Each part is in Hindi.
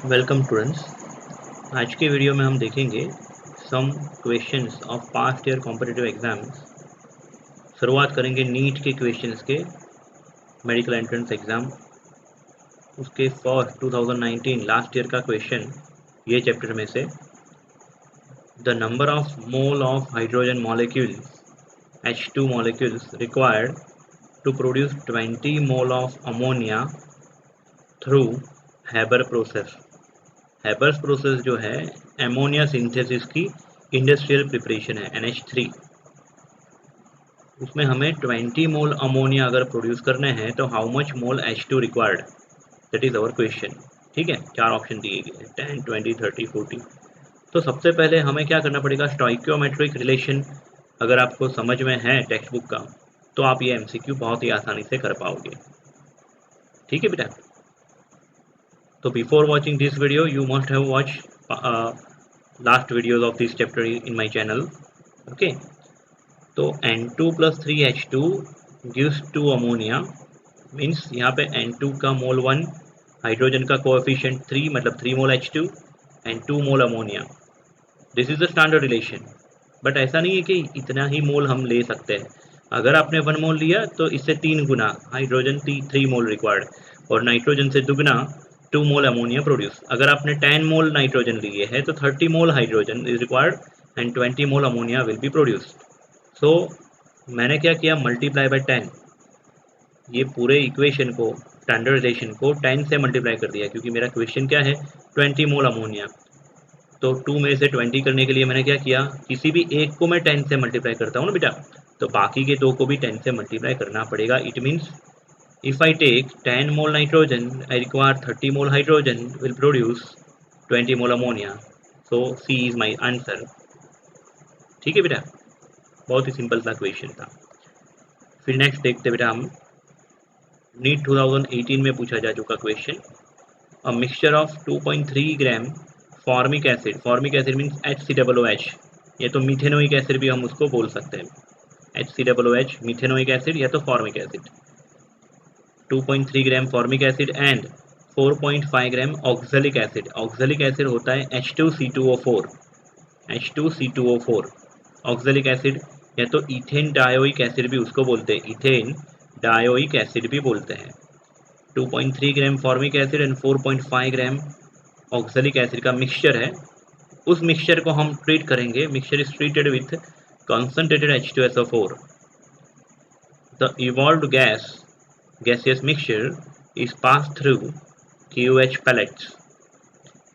Welcome students. आज के वीडियो में हम देखेंगे some questions of past year competitive exams. शुरुआत करेंगे नीट के क्वेश्चंस के, मेडिकल एंट्रेंस एग्ज़ाम उसके फर्स्ट 2019 लास्ट ईयर का क्वेश्चन ये चैप्टर में से। The number of mole of hydrogen molecules H2 molecules required to produce 20 mole of ammonia through Haber process। Haber's process जो है एमोनिया सिंथेसिस की इंडस्ट्रियल प्रिपरेशन है NH3। उसमें हमें 20 मोल अमोनिया अगर प्रोड्यूस करने हैं तो how much mole H2 required, that is our question. ठीक है, 4 ऑप्शन दिए गए 10, 20, 30, 40। तो सबसे पहले हमें क्या करना पड़ेगा, स्टोइकियोमेट्रिक रिलेशन अगर आपको समझ में है टेक्स्ट बुक का तो आप ये MCQ बहुत ही आसानी से कर पाओगे। ठीक है बेटा। So before watching this video, you must have watched last videos of this chapter in my channel. Okay. तो N2 plus 3H2 gives 2 ammonia, means यहाँ पे N2 का मोल 1, हाइड्रोजन का कोएफिशिएंट 3 मतलब 3 मोल H2 and 2 mole ammonia. This is the standard relation. But ऐसा नहीं है कि इतना ही मोल हम ले सकते हैं। अगर आपने 1 मोल लिया तो इससे 3 गुना हाइड्रोजन 3 मोल रिक्वायर्ड, और नाइट्रोजन से दुगना 2 मोल अमोनिया प्रोड्यूस। अगर आपने 10 मोल नाइट्रोजन लिए है तो 30 mole hydrogen is required and 20 mole ammonia will be produced. So मैंने क्या किया, मल्टीप्लाई बाय 10। ये पूरे इक्वेशन को, स्टैंडर्डाइजेशन को 10 से मल्टीप्लाई कर दिया, क्योंकि मेरा क्वेश्चन क्या है 20 मोल अमोनिया। तो 2 में से 20 करने के लिए मैंने क्या किया, किसी भी एक को मैं 10 से मल्टीप्लाई करता हूँ ना बेटा, तो बाकी के 2 को भी 10 से मल्टीप्लाई करना पड़ेगा। It means if I take 10 mole nitrogen, I require 30 mole hydrogen will produce 20 mole ammonia. So C is my answer. ठीक है बेटा, बहुत ही सिंपल सा क्वेश्चन था। फिर नेक्स्ट देखते बेटा हम, नीट 2018 में पूछा जा चुका question. A mixture of 2.3 gram formic acid, formic acid means HCOOH, ये तो मिथेनोइक एसिड भी हम उसको बोल सकते हैं। HCOOH मिथेनोइक एसिड या तो formic acid. 2.3 gram formic acid and 4.5 gram oxalic acid. Oxalic acid होता है H2C2O4, H2C2O4 ऑक्जेलिक एसिड, या तो इथेन डायोइक एसिड भी उसको बोलते हैं, इथेन डायोइक एसिड भी बोलते हैं। 2.3 gram formic acid and 4.5 gram oxalic acid का मिक्सचर है। उस मिक्सचर को हम ट्रीट करेंगे, mixture is treated with concentrated H2SO4। The evolved gaseous mixture is passed through KOH pellets।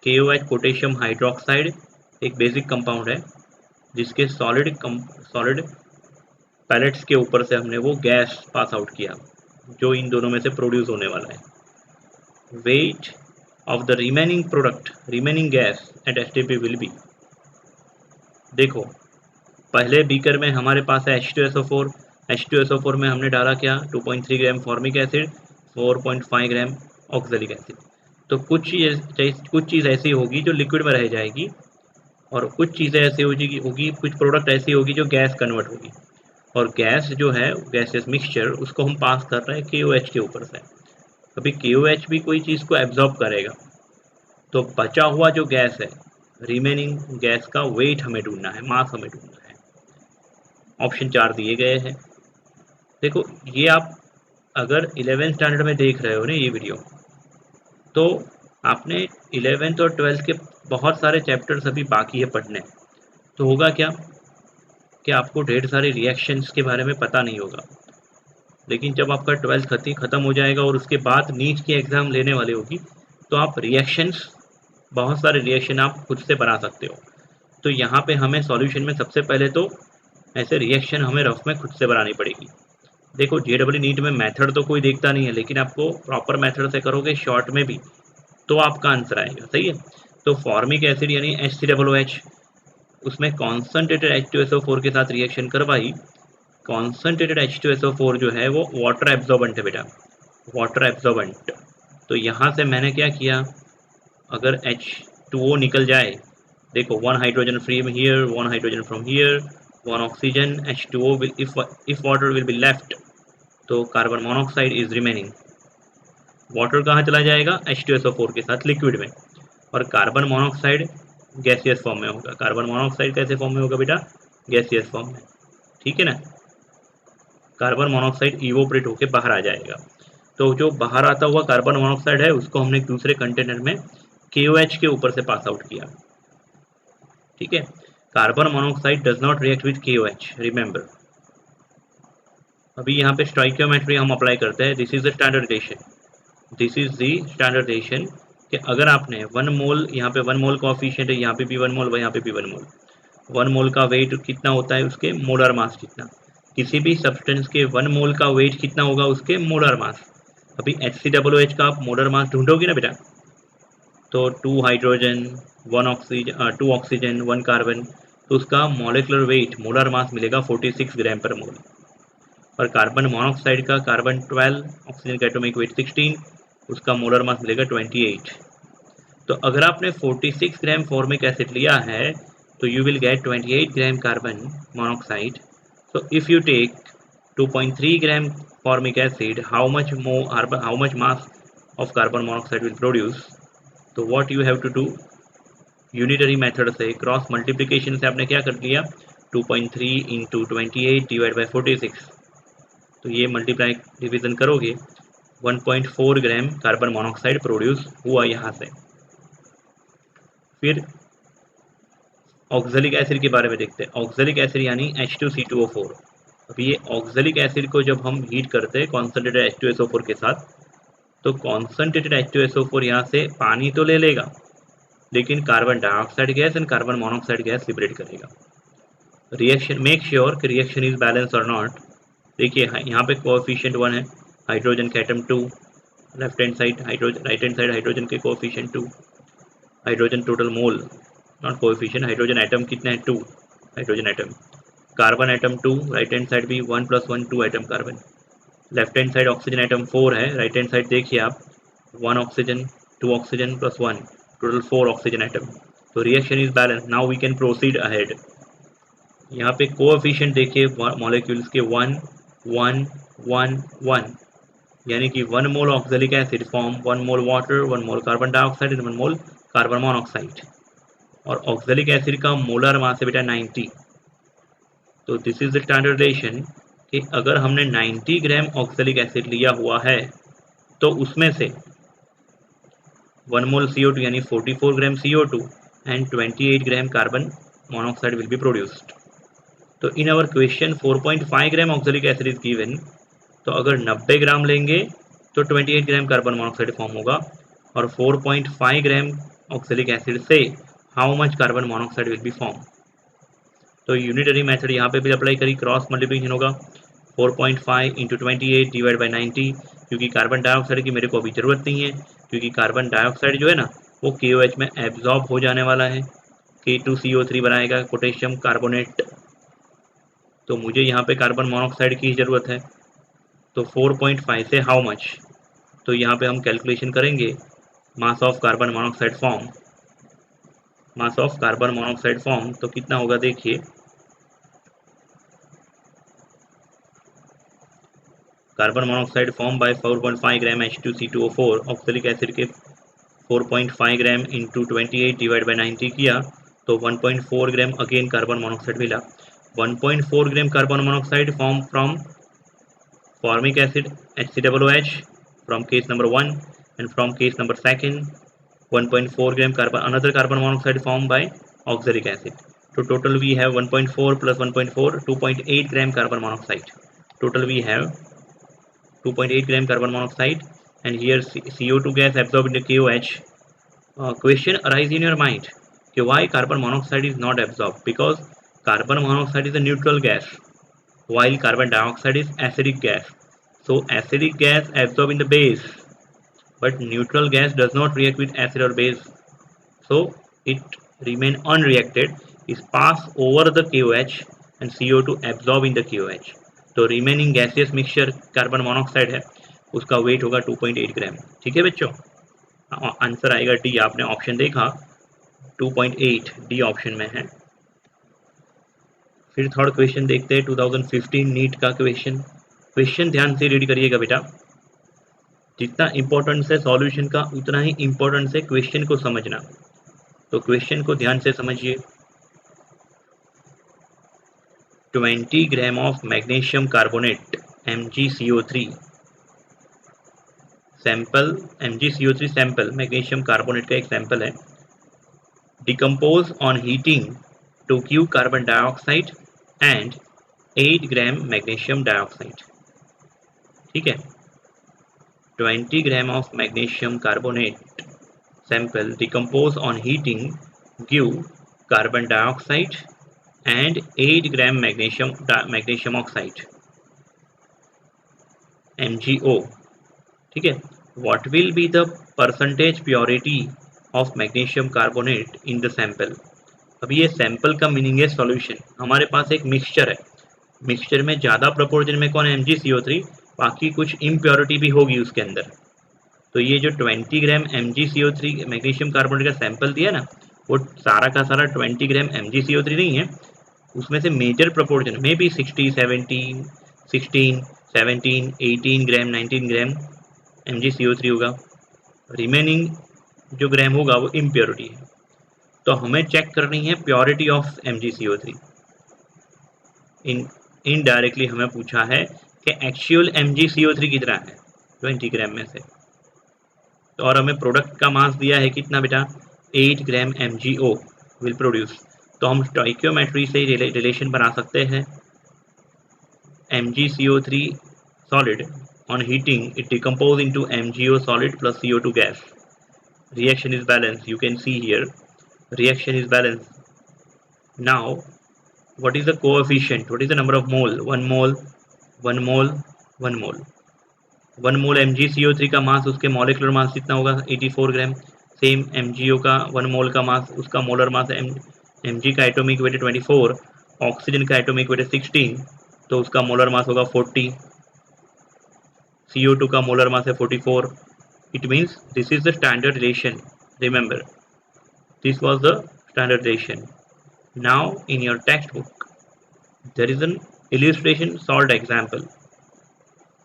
KOH potassium hydroxide एक बेसिक कंपाउंड है जिसके सॉलिड पैलेट्स के ऊपर से हमने वो गैस पास आउट किया जो इन दोनों में से प्रोड्यूस होने वाला है। Weight of the remaining product, remaining gas at STP will be, देखो पहले बीकर में हमारे पास है H2SO4, H2SO4 में हमने डाला क्या 2.3 gram formic acid, 4.5 gram oxalic acid. तो कुछ चीज़ ऐसी होगी जो लिक्विड में रह जाएगी, और कुछ चीज़ें ऐसी होगी, कुछ प्रोडक्ट ऐसी होगी जो गैस कन्वर्ट होगी। और गैस जो है गैसेस मिक्सचर, उसको हम पास कर रहे हैं KOH के ऊपर से। अभी KOH भी कोई चीज़ को एब्जॉर्ब करेगा, तो बचा हुआ जो गैस है, रिमेनिंग गैस का वेट हमें ढूंढना है, मास हमें ढूंढना है। ऑप्शन 4 दिए गए हैं। देखो ये आप अगर 11th स्टैंडर्ड में देख रहे हो ना ये वीडियो, तो आपने 11th और 12th के बहुत सारे चैप्टर्स अभी बाकी है पढ़ने। तो होगा क्या कि आपको ढेर सारे रिएक्शंस के बारे में पता नहीं होगा, लेकिन जब आपका 12th ख़त्म हो जाएगा और उसके बाद नीट की एग्ज़ाम लेने वाले होगी, तो आप रिएक्शंस, बहुत सारे रिएक्शन आप खुद से बना सकते हो। तो यहाँ पे हमें सॉल्यूशन में सबसे पहले तो ऐसे रिएक्शन हमें रफ में खुद से बनानी पड़ेगी। देखो JEE नीट में मेथड तो कोई देखता नहीं है, लेकिन आपको प्रॉपर मेथड से करोगे शॉर्ट में भी तो आपका आंसर आएगा। सही है। तो फॉर्मिक एसिड यानी HCOOH, उसमें कॉन्सनट्रेटेड H2SO4 के साथ रिएक्शन करवाई। कॉन्सनट्रेटेड H2SO4 जो है वो वाटर एब्जॉर्बेंट है बेटा, वाटर एब्जॉर्बेंट। तो यहाँ से मैंने क्या किया, अगर H2O निकल जाए, देखो 1 hydrogen free here, 1 hydrogen from here, 1 oxygen, H2O will, if water will be left, तो carbon monoxide is remaining. Water कहाँ चला जाएगा, H2SO4 के साथ लिक्विड में। और कार्बन मोनोऑक्साइड गैसियस फॉर्म में होगा। कार्बन मोनोऑक्साइड कैसे फॉर्म में होगा बेटा? गैसियस फॉर्म में, ठीक है ना। कार्बन मोनोऑक्साइड इवोपरेट होकर बाहर आ जाएगा। तो जो बाहर आता हुआ कार्बन मोनोऑक्साइड है उसको हमने एक दूसरे कंटेनर में KOH के ऊपर से पास आउट किया, ठीक है। Carbon monoxide does not react with KOH, remember. अभी यहाँ पे स्टोइकियोमेट्री हम अप्लाई करते हैं। This is the standardisation, this is the standardisation कि अगर आपने 1 मोल, यहाँ पे 1 मोल कोएफिशिएंट है, यहाँ पे भी 1 मोल, यहाँ पे भी 1 मोल, 1 मोल का वेट कितना होता है उसके मोलर मास कितना, किसी भी सब्सटेंस के 1 मोल का वेट कितना होगा उसके मोलर मास। अभी HCOOH का आप मोलर मास ढूंढोगे ना बेटा, तो 2 हाइड्रोजन 1 ऑक्सीजन 2 ऑक्सीजन 1 कार्बन, तो उसका मॉलिक्यूलर वेट मोलर मास मिलेगा 46 ग्राम पर मोल। और कार्बन मोनोऑक्साइड का कार्बन 12, ऑक्सीजन का एटॉमिक वेट 16, उसका मोलर मास मिलेगा 28। तो अगर आपने 46 ग्राम फॉर्मिक एसिड लिया है तो you will gate 28 gram carbon monoxide. So if you take 2.3 gram formic acid, how much mass of carbon monoxide will produce? तो what you have to do, unitary method से क्रॉस मल्टीप्लिकेशन से आपने क्या कर दिया, 2.3 इंटू 28 डिवाइड बाई 46, तो ये मल्टीप्लाई डिवीजन करोगे 1.4 ग्राम कार्बन मोनोऑक्साइड प्रोड्यूस हुआ यहाँ से। फिर ऑक्जेलिक एसिड के बारे में देखते हैं। ऑक्जेलिक एसिड यानी H2C2O4। अब ये ऑक्जेलिक एसिड को जब हम हीट करते हैं कॉन्सेंट्रेटेड H2SO4 के साथ, तो कॉन्सेंट्रेटेड H2SO4 यहाँ से पानी तो ले लेगा लेकिन carbon dioxide gas and carbon monoxide gas liberate करेगा। रिएक्शन, मेक श्योर कि रिएक्शन इज बैलेंस और नॉट। देखिए यहाँ पे कोएफिशिएंट 1 है, हाइड्रोजन के atom 2, left hand side hydrogen, right hand side hydrogen के coefficient 2, hydrogen total mole not coefficient, hydrogen atom कितने हैं 2, hydrogen atom, carbon atom 2, right hand side भी 1 + 1 2 atom carbon, left hand side oxygen atom 4 है, राइट हैंड साइड देखिए आप 1 oxygen 2 oxygen + 1 total 4 oxygen atom. तो reaction is balance, now we can proceed ahead. यहाँ पे कोएफिशिएंट देखिए मॉलिक्यूल्स के 1 1 1 1, यानी कि 1 mole oxalic acid form 1 mole water, 1 mole carbon dioxide and 1 mole carbon monoxide. और ऑक्जेलिक एसिड का मोलर मास है बेटा 90। तो दिस इज द स्टैंडर्डाइजेशन कि अगर हमने 90 ग्राम ऑक्जेलिक एसिड लिया हुआ है तो उसमें से 1 मोल CO2 यानी 44 gram CO2 and 28 gram carbon monoxide will be produced. तो in our question 4.5 gram oxalic acid is given, तो अगर 90 ग्राम लेंगे तो 28 ग्राम कार्बन मोनोऑक्साइड फॉर्म होगा। और 4.5 ग्राम ऑक्जेलिक एसिड से how much carbon monoxide will B form. तो यूनिटरी मेथड यहाँ पे भी अप्लाई करी, क्रॉस मल्टीप्लिकेशन होगा 4.5 इंटू 28 डिवाइड बाई 90, क्योंकि कार्बन डाइऑक्साइड की मेरे को अभी ज़रूरत नहीं है, क्योंकि कार्बन डाइऑक्साइड जो है ना वो KOH में एब्जॉर्ब हो जाने वाला है, K2CO3 बनाएगा पोटेशियम कार्बोनेट, तो मुझे यहाँ पे कार्बन मोनोऑक्साइड की ज़रूरत है। तो 4.5 से हाउ मच, तो यहाँ पे हम कैलकुलेशन करेंगे mass of carbon monoxide form, mass of carbon monoxide form तो कितना होगा देखिए, carbon monoxide form by 4.5 gram H2C2O4, oxalic acid के 4.5 ग्राम इंटू 28 डिवाइड बाई 90 किया तो 1.4 ग्राम अगेन कार्बन मोनोऑक्साइड मिला। 1.4 ग्राम carbon monoxide form from formic acid HCOOH from case number 1 and from case number 2 1.4 gram carbon, another carbon monoxide formed by oxalic acid. So total we have 1.4 plus 1.4 2.8 gram carbon monoxide. Total we have 2.8 gram carbon monoxide, and here CO2 gas absorbed into KOH. Question arise in your mind, okay, why carbon monoxide is not absorbed? Because carbon monoxide is a neutral gas while carbon dioxide is acidic gas. So acidic gas absorb in the base, but neutral gas does not react with acid or base, so it remain unreacted, is pass over the KOH and CO2 absorb in the KOH. तो remaining gaseous mixture carbon monoxide है, उसका वेट होगा 2.8 ग्राम। ठीक है बच्चों, आंसर आएगा डी, आपने ऑप्शन देखा 2.8 डी ऑप्शन में है। फिर थर्ड क्वेश्चन देखते हैं 2015 नीट का क्वेश्चन। क्वेश्चन ध्यान से रीड करिएगा बेटा, जितना इंपॉर्टेंस है सॉल्यूशन का उतना ही इंपॉर्टेंस है क्वेश्चन को समझना। तो क्वेश्चन को ध्यान से समझिए। 20 gram of magnesium carbonate MgCO3 sample, MgCO3 sample magnesium carbonate का एक सैंपल है, decompose on heating to give carbon dioxide and 8 gram magnesium dioxide. ठीक है, 20 gram of magnesium carbonate sample decompose on heating give carbon dioxide and 8 gram magnesium oxide MgO। ठीक है, what will be the percentage purity of magnesium carbonate in the sample। अभी ये सैंपल का मीनिंग है सॉल्यूशन। हमारे पास एक मिक्सचर है, मिक्सचर में ज़्यादा प्रोपोर्शन में कौन है MgCO3, बाकी कुछ इम्प्योरिटी भी होगी उसके अंदर। तो ये जो 20 ग्राम MgCO3 मैग्नीशियम कार्बोनेट का सैंपल दिया ना, वो सारा का सारा 20 ग्राम MgCO3 नहीं है, उसमें से मेजर प्रोपोर्शन में भी 60, 17, 16, 17, 18 ग्राम, 19 ग्राम MgCO3 होगा। रिमेनिंग जो ग्राम होगा वो इम्प्योरिटी है। तो हमें चेक करनी है प्योरिटी ऑफ MgCO3। इनडायरेक्टली हमें पूछा है कि एक्चुअल MgCO3 कितना है 20 ग्राम में से। और हमें प्रोडक्ट का मास दिया है कितना बेटा, 8 ग्राम MgO विल प्रोड्यूस। तो हम स्टोइकियोमेट्री से रिलेशन बना सकते हैं। MgCO3 solid on heating it decompose into MgO solid plus CO2 gas. Reaction is balanced, you can see here reaction is balanced. Now what is the coefficient, what is the number of mole, 1 mole 1 mole 1 mole। 1 mole MgCO3 का मास, उसके मॉलिक्यूलर मास कितना होगा 84 ग्राम। सेम MgO का 1 मोल का मास, उसका मोलर मास Mg का एटॉमिक वेट 24, ऑक्सीजन का एटॉमिक वेट 16, तो उसका मोलर मास होगा 40। CO2 का मोलर मास है 44। It means this is the standard relation, remember this was the standard relation. Now in your text book there is an illustration solved example,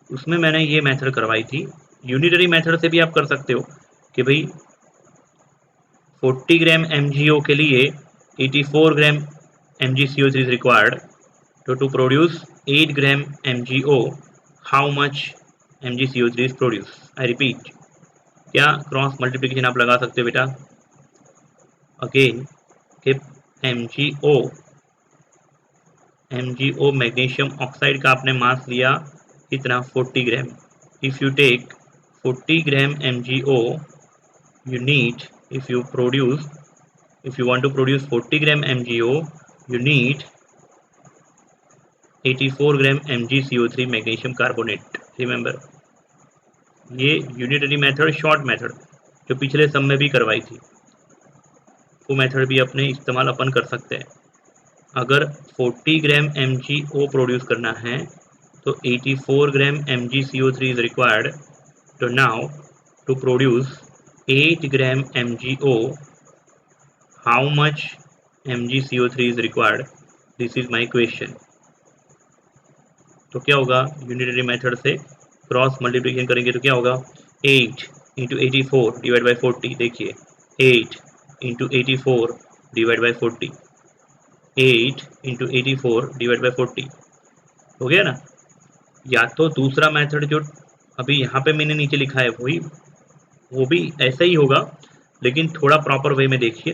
उसमें मैंने ये मेथड करवाई थी। यूनिटरी मेथड से भी आप कर सकते हो कि भाई 40 ग्राम MgO के लिए 84 gram MgCO3 is required, so to produce 8 gram MgO how much MgCO3 is produced। I repeat, क्या क्रॉस मल्टीप्लिकेशन आप लगा सकते हो बेटा, अगेन कि MgO मैग्नीशियम ऑक्साइड का आपने मास लिया कितना 40 gram. If you take 40 gram MgO you need, if you want to produce 40 gram MgO you need 84 gram MgCO3 magnesium carbonate. Remember ये यूनिटरी मेथड, शॉर्ट मेथड जो पिछले सम में भी करवाई थी, वो मेथड भी अपने इस्तेमाल अपन कर सकते हैं। अगर 40 ग्राम MgO प्रोड्यूस करना है तो 84 ग्राम MgCO3 इज रिक्वायर्ड। तो now to produce 8 gram MgO how much MgCO3 is required, this is my question। तो क्या होगा, यूनिटरी मेथड से क्रॉस मल्टीप्लिकेशन करेंगे तो क्या होगा 8 इंटू 84 डिवाइड बाई 40। देखिए 8 into 84 divide by 40, 8 into 84 divide by 40 हो गया ना। या तो दूसरा मेथड जो अभी यहाँ पे मैंने नीचे लिखा है वो भी ऐसा ही होगा, लेकिन थोड़ा प्रॉपर वे में देखिए।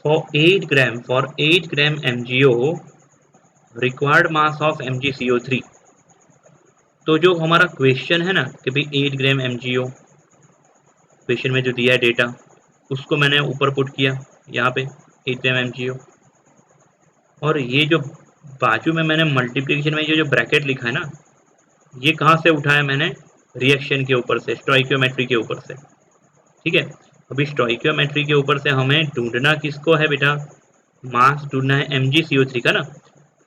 For 8 gram MgO required mass of MgCO3। तो जो हमारा क्वेश्चन है ना कि भाई 8 ग्राम MgO, क्वेश्चन में जो दिया है डेटा उसको मैंने ऊपर पुट किया यहाँ पे 8 ग्राम MgO, और ये जो बाजू में मैंने मल्टीप्लिकेशन में जो ब्रैकेट लिखा है ना, ये कहाँ से उठाया मैंने, रिएक्शन के ऊपर से, स्टोइकियोमेट्री के ऊपर से। ठीक है, अभी स्टोइकियोमेट्री के ऊपर से हमें ढूंढना किसको है बेटा, मास ढूंढना है MgCO3 का ना।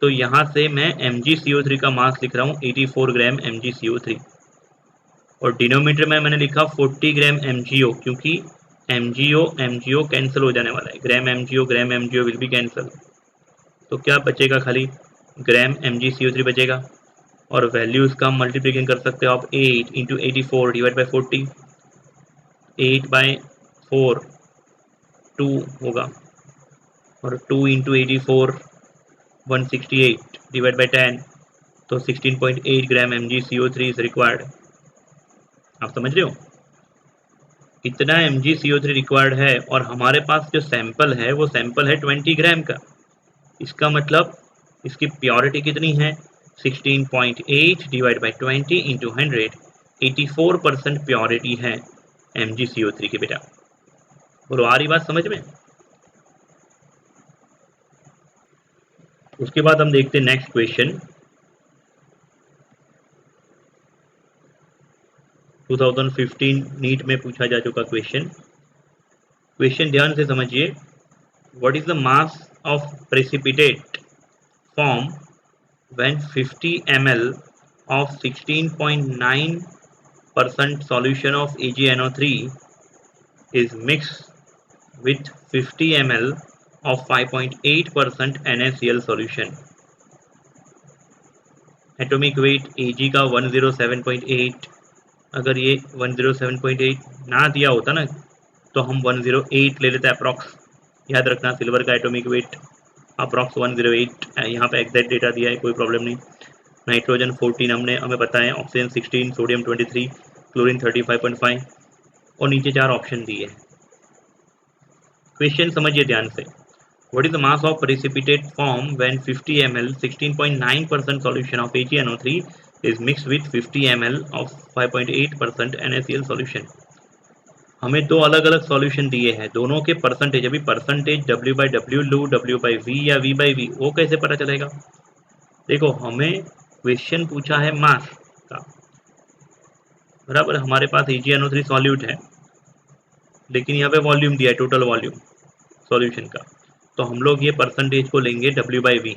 तो यहाँ से मैं MgCO3 का मास लिख रहा हूँ 84 ग्राम MgCO3, और डिनोमीटर में मैंने लिखा 40 ग्राम MgO, क्योंकि MgO कैंसिल हो जाने वाला है, ग्राम MgO विल बी कैंसिल। तो क्या बचेगा, खाली ग्राम MgCO3 बचेगा, और वैल्यूज का मल्टीप्लिकेशन कर सकते हो आप 8 इंटू 84 डिवाइड बाई 40, 8 बाई 4 2 होगा, और 2 इंटू 84 168 डिवाइड बाई 10, तो 16.8 ग्राम MgCO3 इज रिक्वायर्ड। आप समझ रहे हो कितना MgCO3 रिक्वायर्ड है, और हमारे पास जो सैंपल है वो सैंपल है 20 ग्राम का। इसका मतलब इसकी प्योरिटी कितनी है, 16.8 डिवाइड बाई 20 इंटू 100, 84% प्योरिटी है MgCO3 की। बेटा बोलो आ रही बात समझ में। उसके बाद हम देखते हैं नेक्स्ट क्वेश्चन, 2015 नीट में पूछा जा चुका क्वेश्चन। क्वेश्चन ध्यान से समझिए। What is the mass of precipitate form when 50 ml of 16.9% solution of AgNO3 is mixed with 50 ml of 5.8% NaCl solution। Atomic weight Ag का 107.8, अगर ये 107.8 ना दिया होता ना तो हम 108 ले लेते अप्रॉक्स। याद रखना सिल्वर का एटॉमिक वेट अप्रॉक्स 108, यहाँ पे एग्जैक्ट डेटा दिया है, कोई प्रॉब्लम नहीं। नाइट्रोजन 14 हमें पता है, ऑक्सीजन 16, सोडियम 23, क्लोरीन 35.5, और नीचे 4 ऑप्शन दिए। क्वेश्चन समझिए ध्यान से। What is the mass of precipitate form when 50 ml 16.9% solution of AgNO3 is mixed with 50 ml of 5.8% NaCl solution. हमें दो अलग अलग सॉल्यूशन दिए हैं, दोनों के परसेंटेज। अभी परसेंटेज W/W लू, W/V या V/V, वो कैसे पता चलेगा। देखो हमें क्वेश्चन पूछा है मास का, बराबर। हमारे पास AgNO3 सॉल्यूट है, लेकिन यहाँ पे वॉल्यूम दिया है, टोटल वॉल्यूम सॉल्यूशन का। तो हम लोग ये परसेंटेज को लेंगे W/V,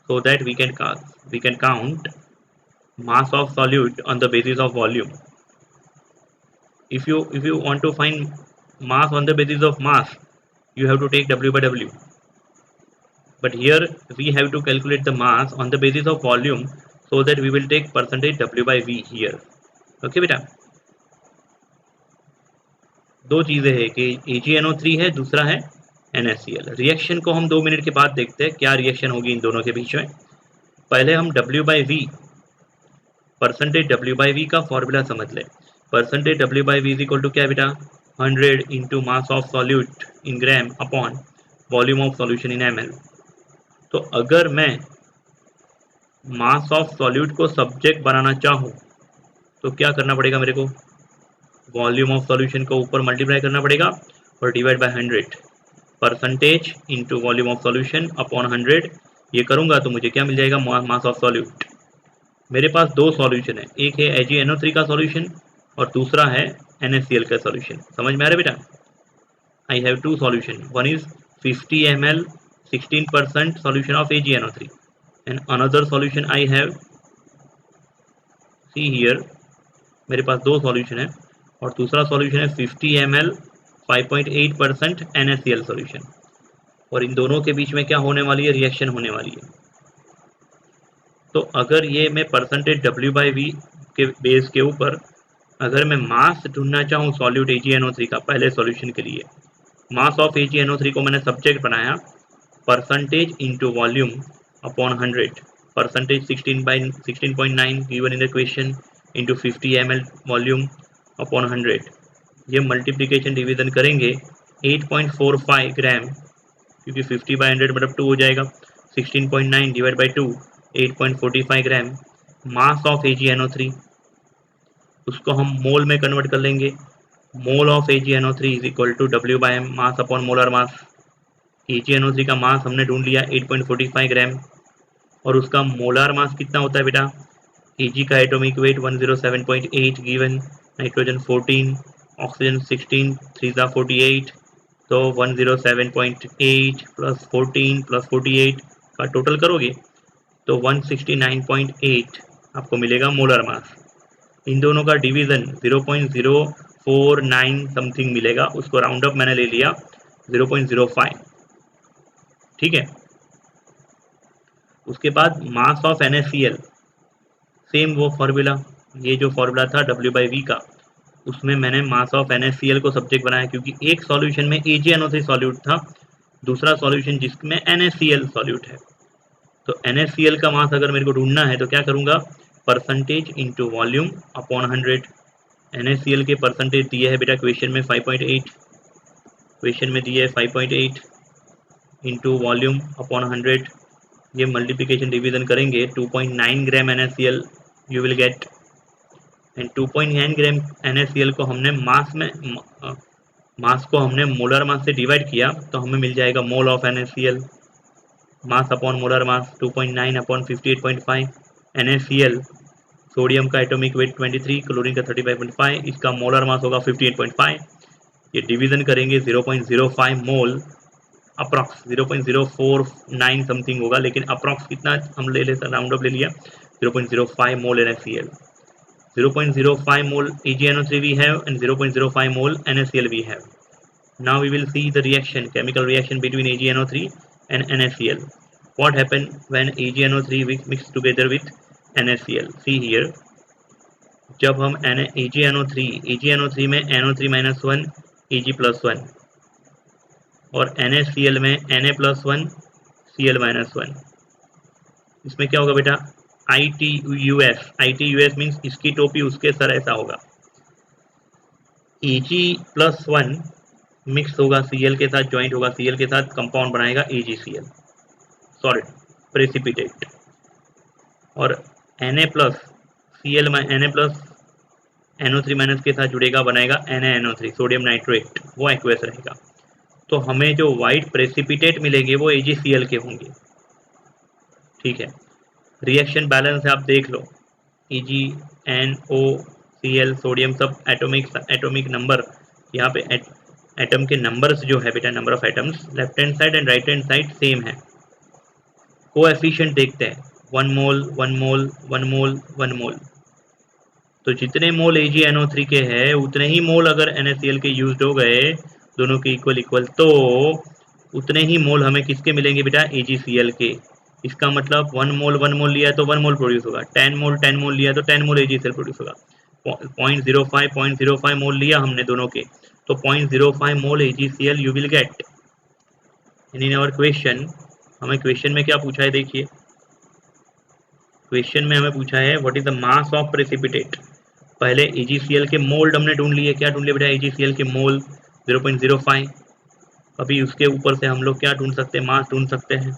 so that we can count mass of solute on the basis of volume. If you want to find mass on the basis of mass, you have to take W/W, but here we have to calculate the mass on the basis of volume, so that we will take percentage W/V here. Okay बेटा, दो चीजें हैं कि AgNO3 है, दूसरा है NaCl। रिएक्शन को हम 2 मिनट के बाद देखते हैं क्या रिएक्शन होगी इन दोनों के बीच में। पहले हम W/V, परसेंटेज W/V का फॉर्मूला समझ ले। Percentage W/V is equal to क्या बेटा, 100 into mass of solute in gram upon volume of solution in ml। तो अगर मैं मास ऑफ सॉल्यूट को सब्जेक्ट बनाना चाहूँ तो क्या करना पड़ेगा मेरे को, वॉल्यूम ऑफ सॉल्यूशन को ऊपर मल्टीप्लाई करना पड़ेगा और divide by 100, percentage into volume of solution upon 100। ये करूंगा तो मुझे क्या मिल जाएगा, मास ऑफ सॉल्यूट। मेरे पास दो सॉल्यूशन है, एक है AgNO3 का सॉल्यूशन और दूसरा है NaCl का सॉल्यूशन। समझ में आ रहा है बेटा। I have two solution, one is 50 ml 16% solution of AgNO3 and another solution I have, see here, मेरे पास दो सॉल्यूशन है और दूसरा सॉल्यूशन है 50 ml 5.8% NaCl सॉल्यूशन, और इन दोनों के बीच में क्या होने वाली है, रिएक्शन होने वाली है। तो अगर ये मैं परसेंटेज W/V के बेस के ऊपर अगर मैं मास ढूंढना चाहूँ सॉल्यूट AgNO3 का, पहले सॉल्यूशन के लिए मास ऑफ AgNO3 को मैंने सब्जेक्ट बनाया, percentage into volume upon 100, percentage 16.9 given in the question into 50 ml volume upon 100। ये मल्टीप्लिकेशन डिवीजन करेंगे 8.45 ग्राम, क्योंकि 50/100 मतलब 2 हो जाएगा। 16.9 divide by 2, 8.45 gram mass of AgNO3। उसको हम मोल में कन्वर्ट कर लेंगे। Mole of AgNO3 is equal to W/M, mass upon molar mass. AgNO3 का मास हमने ढूंढ लिया 8.45 ग्राम, और उसका मोलार मास कितना होता है बेटा, Ag का atomic wait 107.8 given, nitrogen 14, oxygen 16, 3 48, तो 107.8 प्लस 14 प्लस 48 का टोटल करोगे तो 169.8 आपको मिलेगा मोलर मास। इन दोनों का डिवीजन 0.049 समथिंग मिलेगा, उसको राउंड अप मैंने ले लिया 0.05, ठीक है। उसके बाद मास ऑफ NaCl, सेम वो फॉर्मूला, ये जो फॉर्मूला था W/V का, उसमें मैंने मास ऑफ NaCl को सब्जेक्ट बनाया, क्योंकि एक सॉल्यूशन में AgNO3 सॉल्यूट था, दूसरा सॉल्यूशन जिसमें NaCl सॉल्यूट है। तो NaCl का मास अगर मेरे को ढूंढना है तो क्या करूंगा, percentage into volume upon 100। NaCl के परसेंटेज दिए है बेटा क्वेश्चन में 5.8, क्वेश्चन में दिए है 5.8 इंटू वॉल्यूम अपॉन 100। ये मल्टीप्लिकेशन डिवीजन करेंगे 2.9 ग्राम NaCl you will gate, and 2.9 gram NaCl को हमने मास को हमने मोलर मास से डिवाइड किया तो हमें मिल जाएगा mole of NaCl। Mass upon molar mass 2.9 upon 58.5। NaCl sodium का एटॉमिक वेट 23, क्लोरीन का 35.5, इसका मोलर मास होगा 58.5। ये डिवीजन करेंगे 0.05 मोल, अप्रॉक्स 0.049 समथिंग होगा, लेकिन अप्रॉक्स कितना हम ले लेते, राउंड अप ले लिया, 0.05 मोल NaCl। 0.05 mole AgNO3 we have and 0.05 mole NaCl we have. Now we will see the reaction, chemical reaction between AgNO3 and NaCl. What happened when AgNO3 mixed together with NaCl? See here, जब हम AgNO3 में NO3 minus 1 Ag plus 1 और NaCl में Na plus 1 Cl minus 1, इसमें क्या होगा बेटा, ITUS मीन्स इसकी टोपी उसके सर, ऐसा होगा। Ag+1 मिक्स होगा Cl के साथ, ज्वाइंट होगा Cl के साथ, कंपाउंड बनाएगा AgCl सॉलिड प्रेसिपिटेट, और Na प्लस NO3 माइनस के साथ जुड़ेगा, बनाएगा NaNO3 सोडियम नाइट्रेट, वो एक्वेस रहेगा। तो हमें जो वाइट प्रेसिपिटेट मिलेंगे वो AgCl के होंगे, ठीक है। रिएक्शन बैलेंस है, आप देख लो, EgNOCl सोडियम सब एटॉमिक नंबर, यहाँ पे एटम के नंबर्स जो है बेटा, number of atoms left hand side and right hand side same है। कोएफिशिएंट देखते हैं, 1 मोल 1 मोल 1 मोल 1 मोल, तो जितने मोल AgNO3 के हैं उतने ही मोल अगर NaCl के यूज हो गए, दोनों के इक्वल, तो उतने ही मोल हमें किसके मिलेंगे बेटा, AgCl के। इसका मतलब 1 मोल लिया तो 1 मोल प्रोड्यूस होगा, 10 मोल लिया तो 10 मोल AgCl प्रोड्यूस होगा। 0.05 मोल लिया हमने दोनों के, तो 0.05 mole AgCl you will get. In our question, हमें क्वेश्चन में क्या पूछा है, देखिए क्वेश्चन में हमें पूछा है what is the mass of precipitate. पहले AgCl के मोल्ड हमने ढूंढ लिए, क्या ढूंढ लिए बेटा, AgCl के मोल 0.05। अभी उसके ऊपर से हम लोग क्या ढूंढ सकते हैं, मास ढूंढ सकते हैं।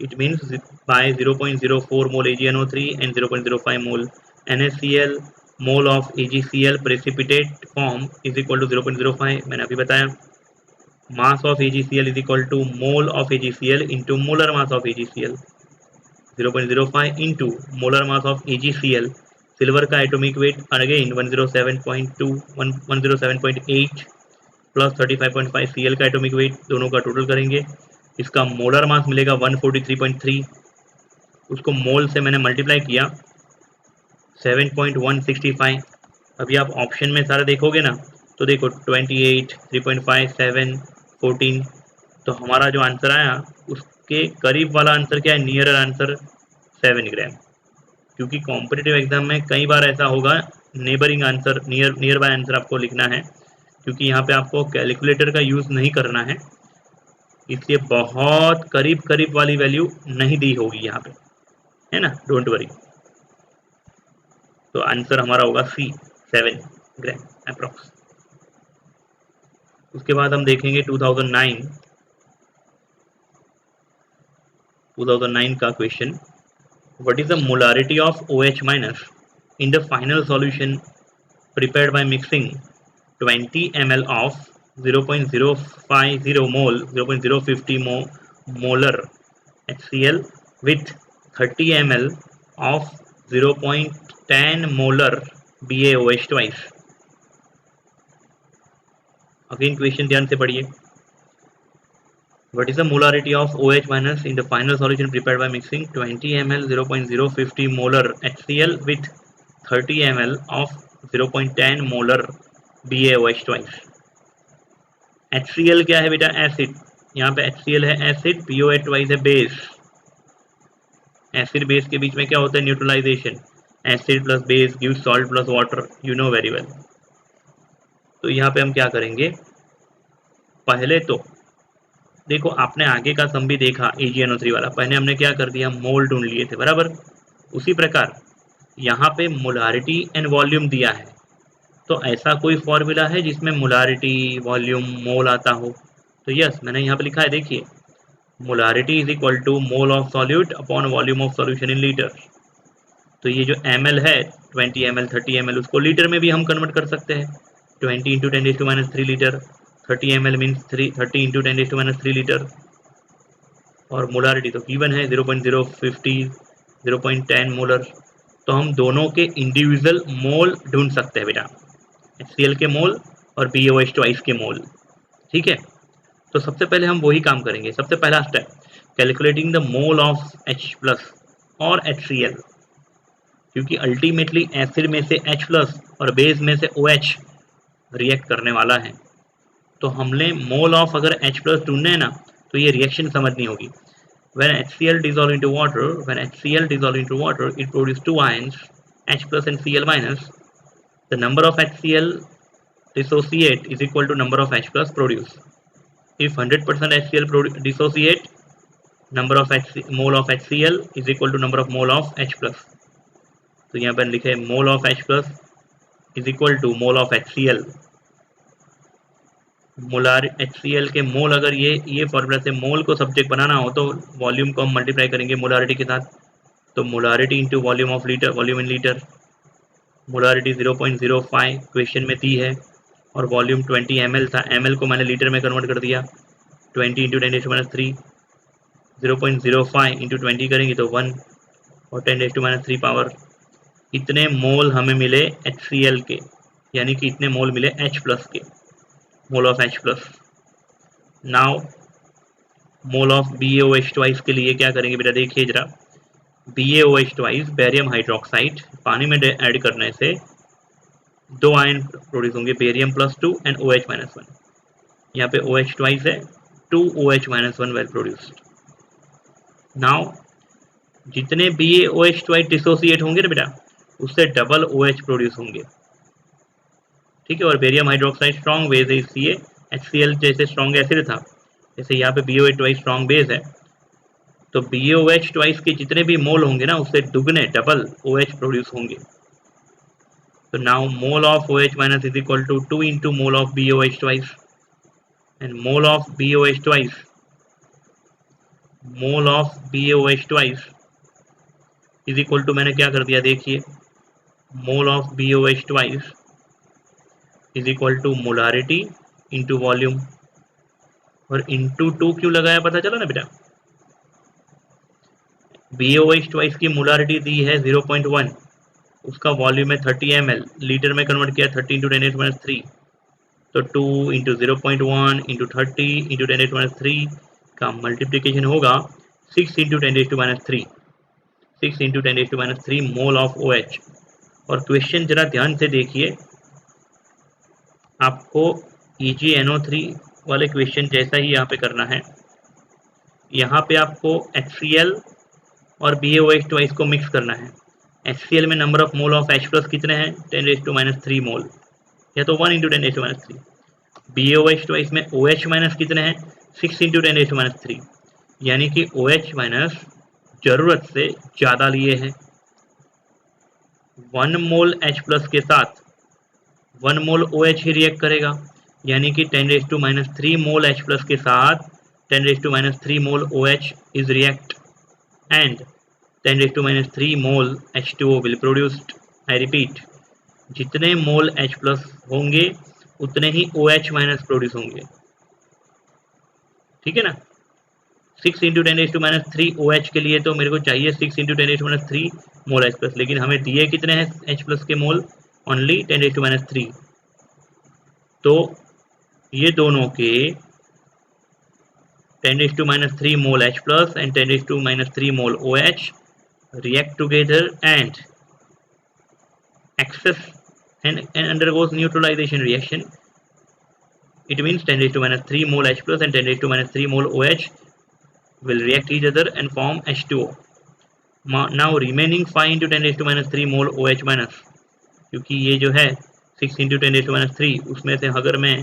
It means by 0.04 mole AgNO3 and 0.05 mole NaCl, mole of AgCl precipitate form is equal to 0.05। मैंने अभी बताया, mass of AgCl is equal to mole of AgCl into molar mass of AgCl, 0.05 into molar mass of AgCl। Silver का atomic weight again 107.2 107.8 plus 35.5 Cl का एटॉमिक वेट, दोनों का टोटल करेंगे, इसका मोलर मास मिलेगा 143.3, उसको मोल से मैंने मल्टीप्लाई किया 7.165। अभी आप ऑप्शन में सारा देखोगे ना, तो देखो 28, 3.5, 7, 14, तो हमारा जो आंसर आया उसके करीब वाला आंसर क्या है, नियरर आंसर 7 ग्राम। क्योंकि कॉम्पिटिटिव एग्जाम में कई बार ऐसा होगा, neighbouring answer, near by answer आपको लिखना है, क्योंकि यहाँ पे आपको कैलकुलेटर का यूज नहीं करना है, इसलिए बहुत करीब वाली वैल्यू नहीं दी होगी यहाँ पे, है ना, डोंट वरी। तो आंसर हमारा होगा C, 7 ग्राम अप्रोक्स। उसके बाद हम देखेंगे 2009 का question, what is the molarity of OH minus in the final solution prepared by mixing 20 ml of 0.050 mole 0.050 molar HCl with 30 ml of 0.10 molar BaOH twice। Again question ध्यान से पढ़िए, what is the molarity of OH minus in the final solution prepared by mixing 20 ml 0.050 molar HCl with 30 ml of 0.10 molar BaOH twice। HCl क्या है बेटा, एसिड, यहाँ पे HCl है एसिड, BaOH twice है बेस। एसिड बेस के बीच में क्या होता है, neutralisation, acid plus base give salt plus water, you know very well. तो यहाँ पे हम क्या करेंगे, पहले तो देखो आपने आगे का सम भी देखा AgNO3 वाला, पहले हमने क्या कर दिया, मोल ढूंढ लिए थे बराबर। उसी प्रकार यहाँ पे मोलारिटी एंड वॉल्यूम दिया है, तो ऐसा कोई फॉर्मूला है जिसमें मोलारिटी वॉल्यूम मोल आता हो? तो यस, मैंने यहाँ पे लिखा है, देखिए, molarity is equal to mole of solute upon volume of solution in litre. तो ये जो ml है 20 ml 30 ml, उसको लीटर में भी हम कन्वर्ट कर सकते हैं। 20 into 10⁻³ litre, 30 ml means 30 into 10⁻³ litre. और मोलारिटी तो गिवन है 0.050 0.10 मोलर। तो हम दोनों के इंडिविजुअल मोल ढूंढ सकते हैं बेटा, HCl के मोल और BOH के मोल। ठीक है, तो सबसे पहले हम वही काम करेंगे। सबसे पहला step, calculating the mole of H plus और HCl, क्योंकि अल्टीमेटली एसिड में से H प्लस और बेस में से OH रिएक्ट करने वाला है। तो हमने मोल ऑफ अगर H प्लस ढूंढने है ना, तो ये रिएक्शन समझनी होगी। When HCl dissolve into water, it produces two ions, H plus and Cl minus. The number of HCl dissociate is equal to number of H plus produce. If 100% HCl dissociate, number of mole of HCl is equal to number of mole of H plus. तो यहाँ पर लिखे mole of H plus is equal to mole of HCl। Molar HCl के मोल, अगर ये फॉर्मूला से मोल को सब्जेक्ट बनाना हो तो वॉल्यूम को हम मल्टीप्लाई करेंगे मोलारिटी के साथ। तो molarity into volume of litre, volume in litre. Molarity 0.05 question में दी है, और वॉल्यूम 20 ml था, ml को मैंने लीटर में कन्वर्ट कर दिया। 20 इंटू 10⁻³ 0.05 इंटू 20 करेंगे तो 1, और 10⁻³ पावर। इतने मोल हमें मिले HCl के, यानी कि इतने मोल मिले H प्लस के, मोल of H plus. Now mole of BaOH के लिए क्या करेंगे बेटा, देखिए जरा। BaOH बेरियम हाइड्रोक्साइड, पानी में ऐड करने से दो आयन प्रोड्यूस होंगे, बेरियम +2 एंड OH -1। यहाँ पे OH है, 2OH -1 वेल प्रोड्यूस्ड। नाउ जितने BaOH डिसोसिएट होंगे ना बेटा, उससे डबल OH प्रोड्यूस होंगे। ठीक है, और बेरियम हाइड्रोक्साइड स्ट्रॉन्ग बेस है, इसलिए HCl जैसे स्ट्रॉन्ग एसिड था, जैसे यहाँ पे BaOH स्ट्रॉन्ग बेस है, तो BaOH के जितने भी मोल होंगे ना, उससे दुगने डबल OH प्रोड्यूस होंगे। तो now mole of OH minus is equal to 2 into mole of BaOH and mole of BaOH is equal to, मैंने क्या कर दिया देखिए, mole of BaOH is equal to molarity into volume, और इंटू 2 क्यों लगाया पता चला ना बेटा। BaOH की मोलारिटी दी है 0.1, उसका वॉल्यूम है 30 ml, लीटर में कन्वर्ट किया 30 इंटू 10⁻³, तो 2 इंटू 0.1 इंटू 30 इंटू 10⁻³ का मल्टीप्लीकेशन होगा 6 into 10⁻³ 6 into 10⁻³ mole of OH। और क्वेश्चन जरा ध्यान से देखिए, आपको EgNO3 वाले क्वेश्चन जैसा ही यहाँ पे करना है। यहाँ पे आपको HCl और BaOH को मिक्स करना है। HCl में number of mole of H plus कितने हैं, 10⁻³ मोल, या तो 1 इंटू 10⁻³। BaOH में OH माइनस कितने हैं, 6 इंटू 10⁻³, यानी कि OH माइनस जरूरत से ज़्यादा लिए हैं। 1 मोल H प्लस के साथ 1 मोल OH ही रिएक्ट करेगा, यानी कि 10⁻³ मोल H प्लस के साथ 10⁻³ मोल OH is react and 10⁻³ mole H2O will produced. I repeat, जितने मोल H प्लस होंगे उतने ही OH माइनस प्रोड्यूस होंगे। ठीक है ना। 6 इंटू 10⁻³ OH के लिए तो मेरे को चाहिए 6 इंटू 10⁻³ मोल H प्लस, लेकिन हमें दिए कितने हैं H प्लस के मोल, ओनली 10⁻³। तो ये दोनों के 10⁻³ मोल H plus and 10⁻³ mole OH react together and access and undergoes neutralization reaction. It means 10⁻³ mole H plus and 10⁻³ mole OH will react each other and form H2O. Now remaining 5 into 10⁻³ mole OH minus, क्योंकि ये जो है 6 इंटू 10⁻³ उसमें से अगर मैं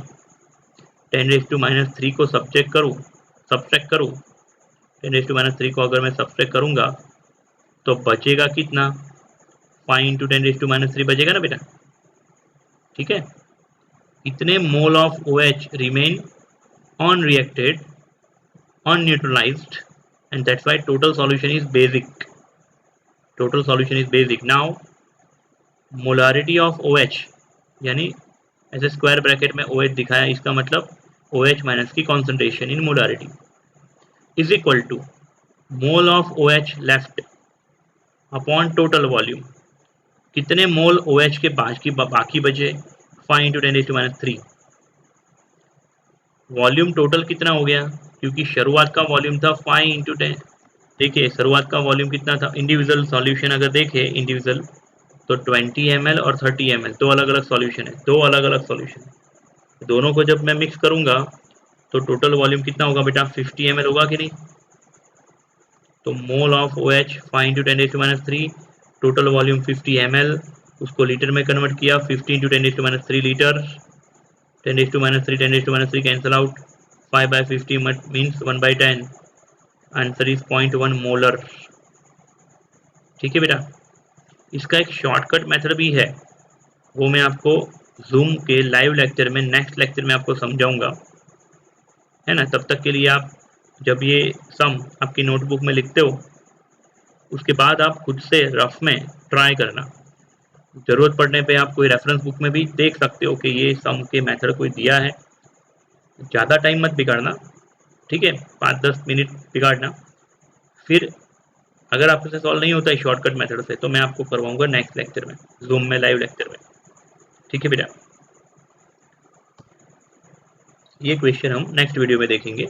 10⁻³ को सब्ट्रैक्ट करूँ 10⁻³ को अगर मैं सब्ट्रैक्ट करूँगा तो बचेगा कितना, 5 इंटू 10⁻³ बचेगा ना बेटा, ठीक है। इतने मोल of OH remain unreacted, unneutralized, and that's why total solution is basic. Total solution is basic. Now molarity of OH, यानी ऐसे स्क्वायर ब्रैकेट में OH दिखाया, इसका मतलब OH माइनस की concentration in molarity is equal to mole of OH left upon total volume. कितने मोल OH के बाकी बचे, 5 इंटू 10⁻³। वॉल्यूम टोटल कितना हो गया, क्योंकि शुरुआत का वॉल्यूम था 5 इंटू 10। देखिए शुरुआत का वॉल्यूम कितना था, इंडिविजुअल सॉल्यूशन अगर देखें इंडिविजुअल तो 20 ml और 30 ml दो अलग अलग सॉल्यूशन है, दो अलग अलग सॉल्यूशन। दोनों को जब मैं मिक्स करूंगा तो टोटल वॉल्यूम कितना होगा बेटा, 50 ml होगा कि नहीं। तो मोल of OH 5 into 10⁻³, total volume 50 ml, उसको लीटर में कन्वर्ट किया, 50 into 10⁻³ litre, 10⁻³ 10⁻³ cancel out, 5/50 means 1/10, answer is 0.1 molar. ठीक है बेटा, इसका एक शॉर्टकट मेथड भी है, वो मैं आपको जूम के लाइव लेक्चर में नेक्स्ट लेक्चर में आपको समझाऊंगा, है ना। तब तक के लिए आप जब ये सम आपकी नोटबुक में लिखते हो उसके बाद आप खुद से रफ में ट्राई करना, ज़रूरत पड़ने पे आप कोई रेफरेंस बुक में भी देख सकते हो कि ये सम के मेथड कोई दिया है। ज़्यादा टाइम मत बिगाड़ना, ठीक है, 5-10 मिनट बिगाड़ना, फिर अगर आपसे सॉल्व नहीं होता है शॉर्टकट मेथड से तो मैं आपको करवाऊंगा नेक्स्ट लेक्चर में, जूम में लाइव लेक्चर में। ठीक है बेटा, ये क्वेश्चन हम नेक्स्ट वीडियो में देखेंगे।